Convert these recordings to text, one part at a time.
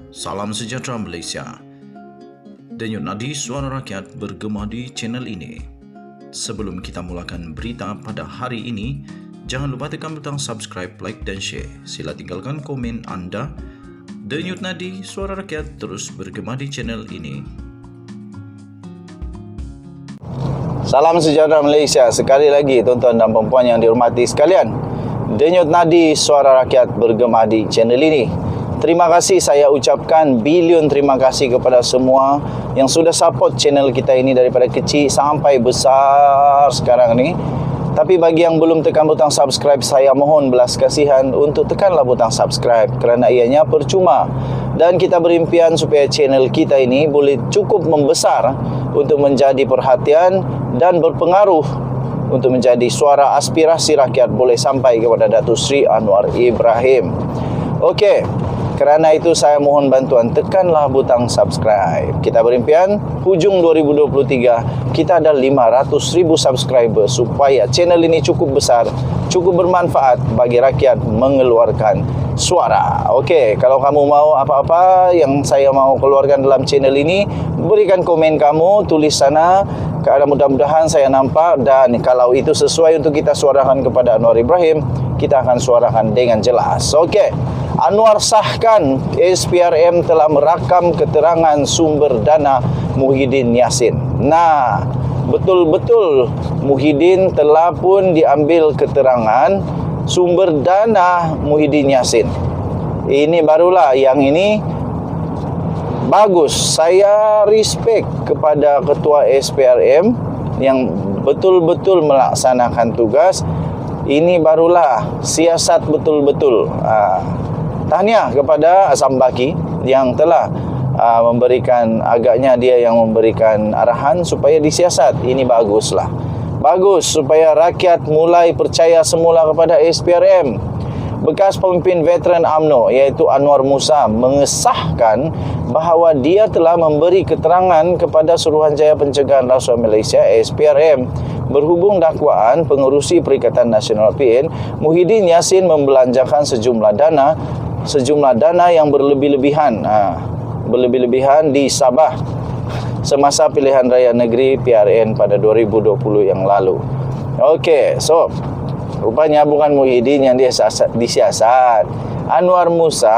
Salam sejahtera Malaysia. Denyut nadi suara rakyat bergema di channel ini. Sebelum kita mulakan berita pada hari ini, jangan lupa tekan butang subscribe, like dan share. Sila tinggalkan komen anda. Denyut nadi suara rakyat terus bergema di channel ini. Salam sejahtera Malaysia. Sekali lagi tuan-tuan dan puan-puan yang dihormati sekalian, denyut nadi suara rakyat bergema di channel ini. Terima kasih, saya ucapkan bilion terima kasih kepada semua yang sudah support channel kita ini daripada kecil sampai besar sekarang ni. Tapi bagi yang belum tekan butang subscribe, saya mohon belas kasihan untuk tekanlah butang subscribe kerana ianya percuma. Dan kita berimpian supaya channel kita ini boleh cukup membesar untuk menjadi perhatian dan berpengaruh untuk menjadi suara aspirasi rakyat boleh sampai kepada Datuk Seri Anwar Ibrahim. Okey, kerana itu saya mohon bantuan tekanlah butang subscribe. Kita berimpian hujung 2023 kita ada 500,000 subscriber supaya channel ini cukup besar, cukup bermanfaat bagi rakyat mengeluarkan suara. Okey, kalau kamu mau apa-apa yang saya mau keluarkan dalam channel ini, berikan komen kamu, tulis sana. Mudah-mudahan saya nampak, dan kalau itu sesuai untuk kita suarakan kepada Anwar Ibrahim, kita akan suarakan dengan jelas. Okey. Anwar sahkan SPRM telah merakam keterangan sumber dana Muhyiddin Yassin. Nah, betul-betul Muhyiddin telah pun diambil keterangan sumber dana Muhyiddin Yassin. Ini barulah yang ini bagus. Saya respect kepada ketua SPRM yang betul-betul melaksanakan tugas. Ini barulah siasat betul-betul. Tahniah kepada Azam Baki yang telah memberikan, agaknya dia yang memberikan arahan supaya disiasat. Ini baguslah. Bagus supaya rakyat mulai percaya semula kepada SPRM. Bekas pemimpin veteran UMNO iaitu Anwar Musa mengesahkan bahawa dia telah memberi keterangan kepada Suruhanjaya Pencegahan Rasuah Malaysia SPRM berhubung dakwaan pengerusi Perikatan Nasional PN Muhyiddin Yassin membelanjakan sejumlah dana yang berlebih-lebihan di Sabah semasa pilihan raya negeri PRN pada 2020 yang lalu. Okey, so rupanya bukan Muhyiddin yang disiasat. Anwar Musa.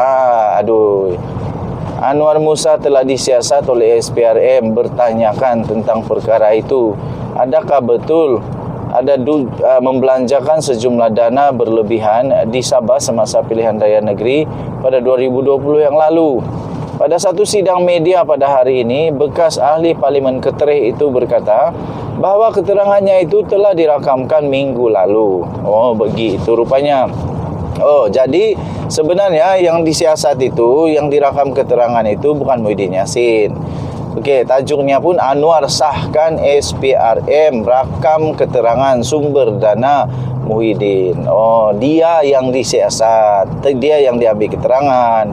Anwar Musa telah disiasat oleh SPRM. Bertanyakan tentang perkara itu. Adakah betul ada membelanjakan sejumlah dana berlebihan di Sabah semasa pilihan raya negeri pada 2020 yang lalu? Pada satu sidang media pada hari ini, bekas ahli Parlimen Ketereh itu berkata bahawa keterangannya itu telah dirakamkan minggu lalu. Oh, begitu rupanya. Oh, jadi sebenarnya yang disiasat itu, yang dirakam keterangan itu bukan Muhyiddin Yassin. Okey, tajuknya pun Anwar sahkan SPRM rakam keterangan sumber dana Muhyiddin. Oh, dia yang disiasat, dia yang diambil keterangan.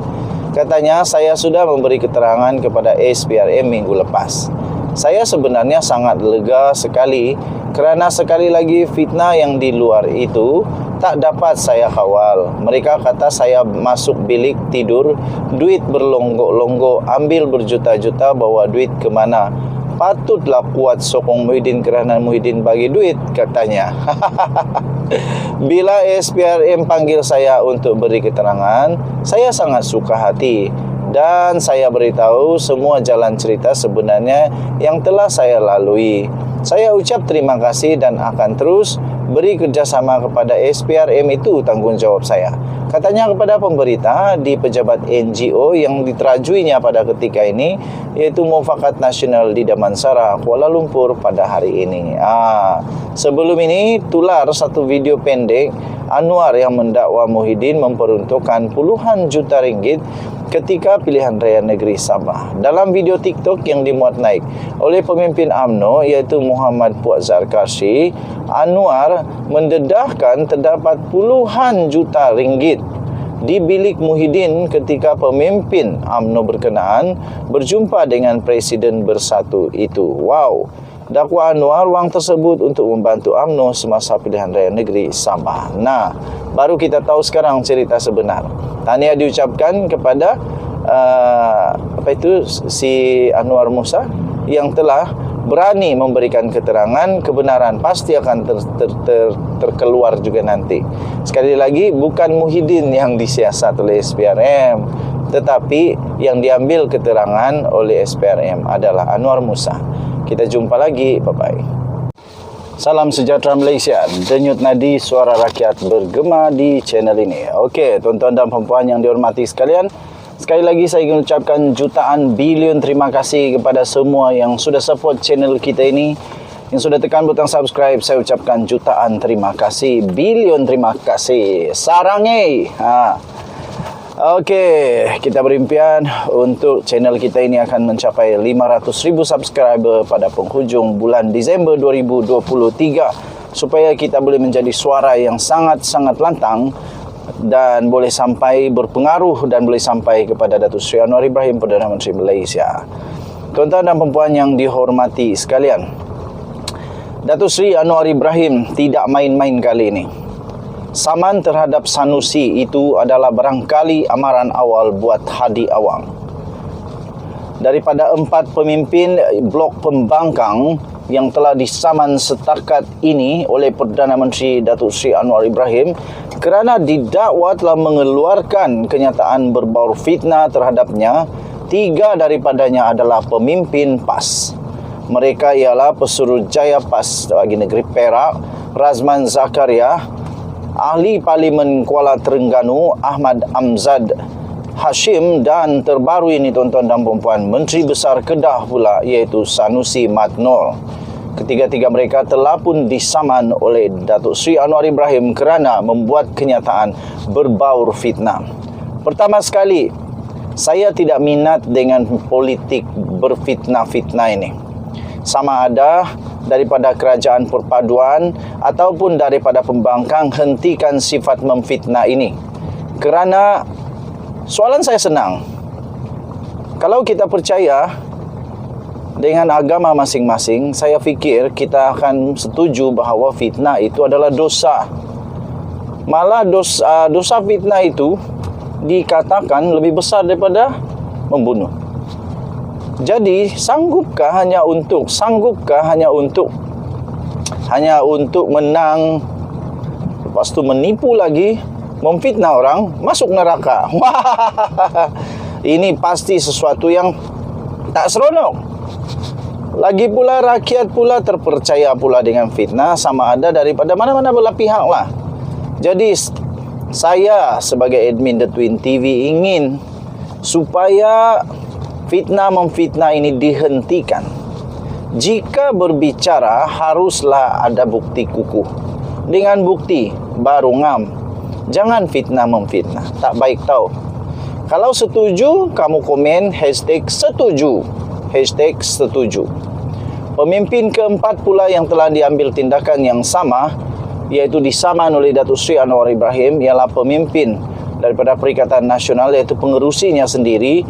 Katanya, saya sudah memberi keterangan kepada SPRM minggu lepas. Saya sebenarnya sangat lega sekali kerana sekali lagi fitnah yang di luar itu tak dapat saya kawal. Mereka kata saya masuk bilik tidur, duit berlonggok-longgok, ambil berjuta-juta, bawa duit ke mana. Patutlah kuat sokong Muhyiddin kerana Muhyiddin bagi duit, katanya. Bila SPRM panggil saya untuk beri keterangan, saya sangat suka hati. Dan saya beritahu semua jalan cerita sebenarnya yang telah saya lalui. Saya ucap terima kasih dan akan terus beri kerjasama kepada SPRM, itu tanggungjawab saya. Katanya kepada pemberita di pejabat NGO yang diterajuinya pada ketika ini, iaitu Mufakat Nasional di Damansara, Kuala Lumpur pada hari ini. Sebelum ini tular satu video pendek Anwar yang mendakwa Muhyiddin memperuntukkan puluhan juta ringgit ketika pilihan raya negeri Sabah. Dalam video TikTok yang dimuat naik oleh pemimpin UMNO iaitu Muhammad Puat Zarkashi, Anwar mendedahkan terdapat puluhan juta ringgit di bilik Muhyiddin ketika pemimpin UMNO berkenaan berjumpa dengan Presiden Bersatu itu. Wow! Dakwa Anwar wang tersebut untuk membantu UMNO semasa pilihan raya negeri Sabah. Nah, baru kita tahu sekarang cerita sebenar. Tahniah diucapkan kepada si Anwar Musa yang telah berani memberikan keterangan, kebenaran pasti akan terkeluar juga nanti. Sekali lagi, bukan Muhyiddin yang disiasat oleh SPRM, tetapi yang diambil keterangan oleh SPRM adalah Anwar Musa. Kita jumpa lagi, bye-bye. Salam sejahtera Malaysia. Denyut nadi suara rakyat bergema di channel ini. Okey, tuan-tuan dan puan yang dihormati sekalian, sekali lagi saya ingin ucapkan jutaan bilion terima kasih kepada semua yang sudah support channel kita ini, yang sudah tekan butang subscribe. Saya ucapkan jutaan terima kasih, bilion terima kasih. Sarangi. Okey, kita berimpian untuk channel kita ini akan mencapai 500,000 subscriber pada penghujung bulan Disember 2023, supaya kita boleh menjadi suara yang sangat-sangat lantang dan boleh sampai berpengaruh dan boleh sampai kepada Datuk Seri Anwar Ibrahim, Perdana Menteri Malaysia. Tuan-tuan dan puan yang dihormati sekalian, Datuk Seri Anwar Ibrahim tidak main-main kali ini. Saman terhadap Sanusi itu adalah barangkali amaran awal buat Hadi Awang. Daripada 4 pemimpin blok pembangkang yang telah disaman setakat ini oleh Perdana Menteri Datuk Seri Anwar Ibrahim kerana didakwa telah mengeluarkan kenyataan berbaur fitnah terhadapnya, 3 daripadanya adalah pemimpin PAS. Mereka ialah Pesuruhjaya PAS bagi negeri Perak, Razman Zakaria, Ahli Parlimen Kuala Terengganu Ahmad Amzad Hashim, dan terbaru ini tuan-tuan dan puan, Menteri Besar Kedah pula, iaitu Sanusi Madnor. Ketiga-tiga mereka telah pun disaman oleh Datuk Seri Anwar Ibrahim kerana membuat kenyataan berbau fitnah. Pertama sekali, saya tidak minat dengan politik berfitnah-fitnah ini. Sama ada daripada kerajaan perpaduan ataupun daripada pembangkang, hentikan sifat memfitnah ini. Kerana soalan saya senang. Kalau kita percaya dengan agama masing-masing, saya fikir kita akan setuju bahawa fitnah itu adalah dosa. Malah dosa fitnah itu dikatakan lebih besar daripada membunuh. Jadi, sanggupkah hanya untuk menang, lepas tu menipu lagi, memfitnah orang, masuk neraka? Ini pasti sesuatu yang tak seronok. Lagi pula rakyat pula terpercaya pula dengan fitnah, sama ada daripada mana-mana belah pihak lah. Jadi, saya sebagai admin The Twin TV ingin supaya fitnah-memfitnah ini dihentikan. Jika berbicara, haruslah ada bukti kukuh. Dengan bukti, baru ngam. Jangan fitnah-memfitnah. Tak baik tau. Kalau setuju, kamu komen #setuju. #setuju. Pemimpin keempat pula yang telah diambil tindakan yang sama, iaitu disaman oleh Datuk Seri Anwar Ibrahim, ialah pemimpin daripada Perikatan Nasional, iaitu pengerusinya sendiri,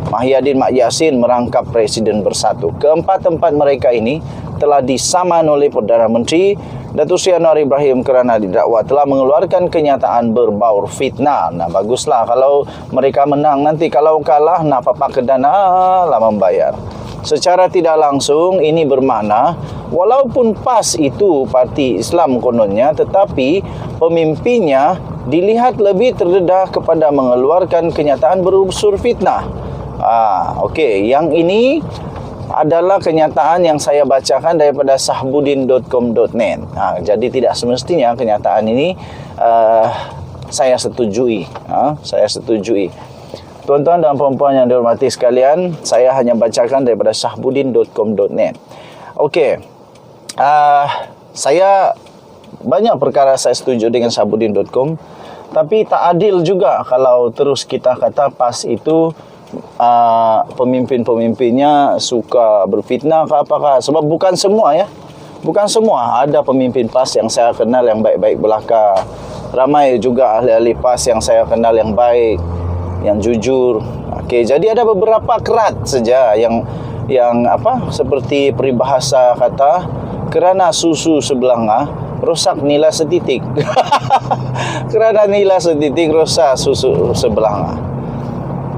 Mahyadin Mak Yassin, merangkap Presiden Bersatu. Keempat-empat mereka ini telah disaman oleh Perdana Menteri Datuk Seri Anwar Ibrahim kerana didakwa telah mengeluarkan kenyataan berbaur fitnah. Nah, baguslah kalau mereka menang. Nanti kalau kalah, nak papak kedana lah membayar. Secara tidak langsung ini bermakna walaupun PAS itu parti Islam kononnya, tetapi pemimpinnya dilihat lebih terdedah kepada mengeluarkan kenyataan berunsur fitnah. Okey, yang ini adalah kenyataan yang saya bacakan daripada sahbudin.com.net. Jadi tidak semestinya kenyataan ini saya setujui. Saya setujui. Tuan-tuan dan puan-puan yang dihormati sekalian, saya hanya bacakan daripada sahbudin.com.net. Okey. Saya banyak perkara saya setuju dengan sahbudin.com, tapi tak adil juga kalau terus kita kata PAS itu pemimpin-pemimpinnya suka berfitnah ke apakah. Sebab bukan semua ya. Bukan semua. Ada pemimpin PAS yang saya kenal yang baik-baik belaka. Ramai juga ahli-ahli PAS yang saya kenal yang baik, yang jujur. Okey, jadi ada beberapa kerat saja yang seperti peribahasa kata, kerana susu sebelanga rosak nila setitik. Kerana nila setitik rosak susu sebelanga.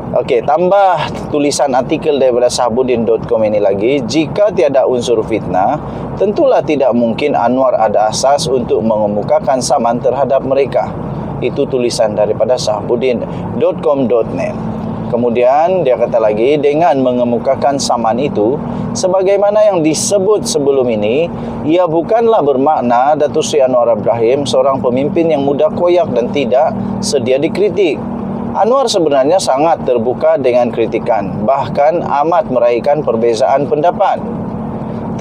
Okey, tambah tulisan artikel daripada Sahbudin.com ini lagi, jika tiada unsur fitnah, tentulah tidak mungkin Anwar ada asas untuk mengemukakan saman terhadap mereka. Itu tulisan daripada Sahbudin.com.net. Kemudian dia kata lagi, dengan mengemukakan saman itu, sebagaimana yang disebut sebelum ini, ia bukanlah bermakna Datuk Seri Anwar Ibrahim seorang pemimpin yang mudah koyak dan tidak sedia dikritik. Anwar sebenarnya sangat terbuka dengan kritikan, bahkan amat meraihkan perbezaan pendapat.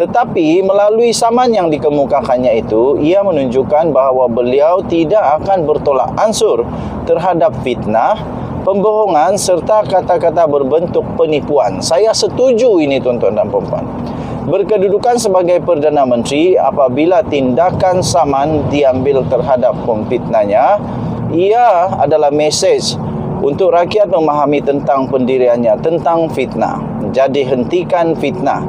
Tetapi melalui saman yang dikemukakannya itu, ia menunjukkan bahawa beliau tidak akan bertolak ansur terhadap fitnah, pembohongan serta kata-kata berbentuk penipuan. Saya setuju ini tuan-tuan dan puan-puan. Berkedudukan sebagai Perdana Menteri, apabila tindakan saman diambil terhadap pemfitnahnya, ia adalah mesej untuk rakyat memahami tentang pendiriannya, tentang fitnah. Jadi hentikan fitnah.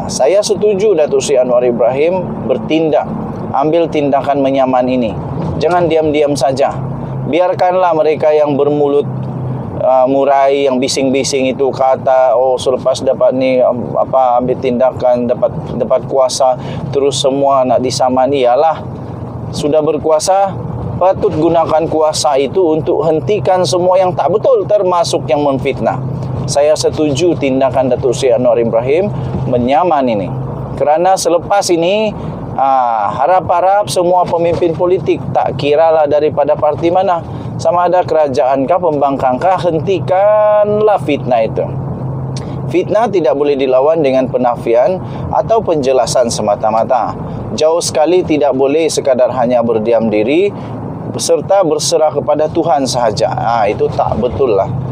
Saya setuju Datuk Seri Anwar Ibrahim bertindak, ambil tindakan menyaman ini. Jangan diam-diam saja. Biarkanlah mereka yang bermulut murai, yang bising-bising itu kata, oh selepas dapat ni ambil tindakan, dapat kuasa, terus semua nak disaman. Iyalah, sudah berkuasa, patut gunakan kuasa itu untuk hentikan semua yang tak betul, termasuk yang memfitnah. Saya setuju tindakan Datuk Seri Anwar Ibrahim menyaman ini. Kerana selepas ini, harap-harap semua pemimpin politik, tak kiralah daripada parti mana, sama ada kerajaanKah, pembangkangkah, hentikanlah fitnah itu. Fitnah tidak boleh dilawan dengan penafian atau penjelasan semata-mata. Jauh sekali tidak boleh sekadar hanya berdiam diri serta berserah kepada Tuhan sahaja. Itu tak betul lah.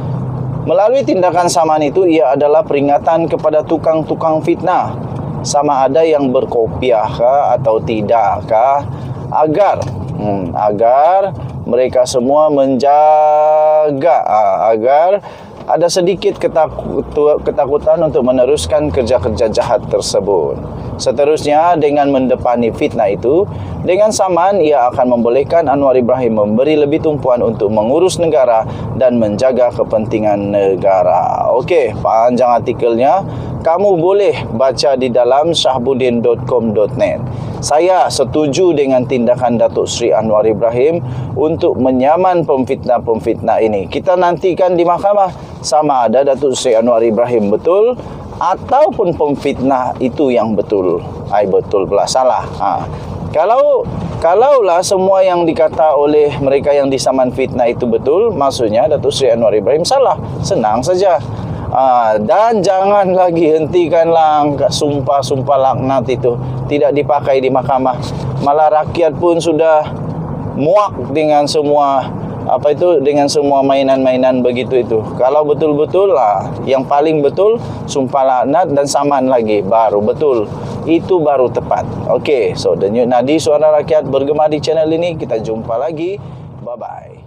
Melalui tindakan saman itu, ia adalah peringatan kepada tukang-tukang fitnah, sama ada yang berkopiahkah atau tidakkah, agar mereka semua menjaga, agar ada sedikit ketakutan untuk meneruskan kerja-kerja jahat tersebut. Seterusnya, dengan mendepani fitnah itu, dengan saman ia akan membolehkan Anwar Ibrahim memberi lebih tumpuan untuk mengurus negara dan menjaga kepentingan negara. Okey, panjang artikelnya kamu boleh baca di dalam Sahbudin.com.net. Saya setuju dengan tindakan Datuk Seri Anwar Ibrahim untuk menyaman pemfitnah-pemfitnah ini. Kita nantikan di mahkamah sama ada Datuk Seri Anwar Ibrahim betul ataupun pemfitnah itu yang betul. Betul pula salah. Kalaulah semua yang dikata oleh mereka yang disaman fitnah itu betul, maksudnya Datuk Seri Anwar Ibrahim salah. Senang saja. Dan jangan lagi, hentikanlah sumpah-sumpah laknat itu, tidak dipakai di mahkamah. Malah rakyat pun sudah muak dengan semua dengan semua mainan-mainan begitu itu. Kalau betul-betul yang paling betul sumpah laknat dan saman lagi baru betul. Itu baru tepat. Okey, so Denyut Nadi Suara Rakyat bergema di channel ini. Kita jumpa lagi. Bye bye.